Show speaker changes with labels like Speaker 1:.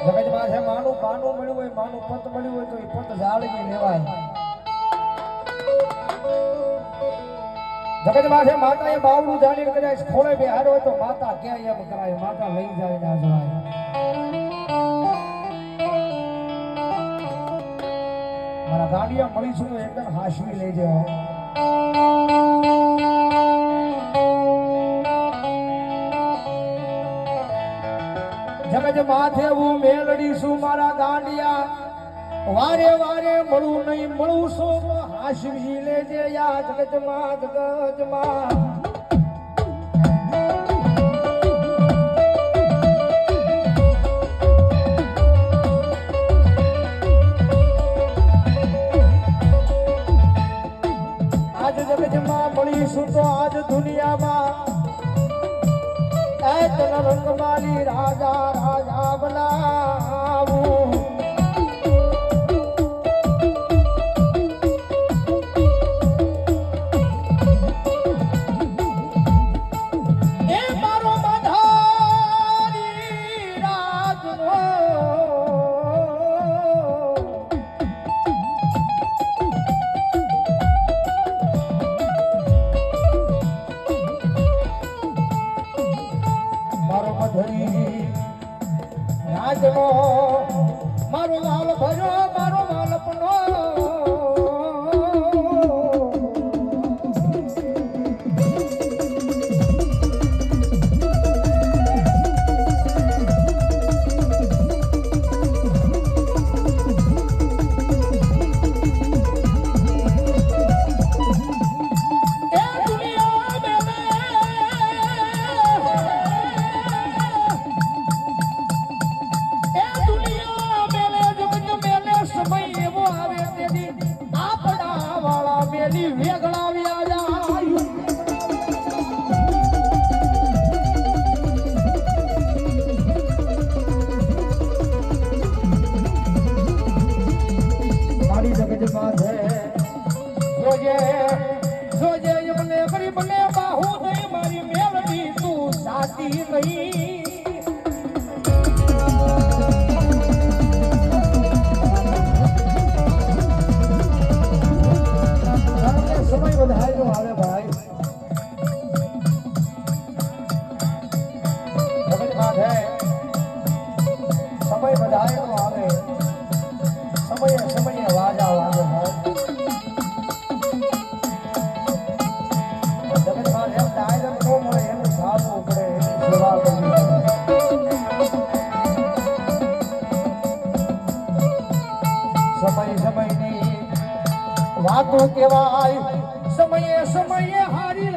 Speaker 1: જગતમાં છે માનું પાનું મળ્યું હોય, માનું પત મળ્યું હોય તો એ પત જાળવી લેવાય. જગતમાં છે માતાએ બાવડું જાળીને કદાચ ખોળે બેહાડ્યો હોય તો માતા ક્યાં એમ કરાય, માતા લઈ જાય ના જવાય. મારા ગાંડિયા મળીશું તો એકદમ હાશવી લેજો. જગત માથે હું મેલડીશું મારા ગાંડિયા, વારે વારે મળું નહીં મળું સો હાશવી લેજે યા જગતમાં જગતમાં. આજ જગતમાં મળીશું તો આજ દુનિયામાં રંગમાલી રાજા રાજા બનાવું. એ મારો મધારી રાજનો રાજનો મારો વાલ ભર્યો મારો વાલપનો. વાતો કેવાય સમયે સમયે હારી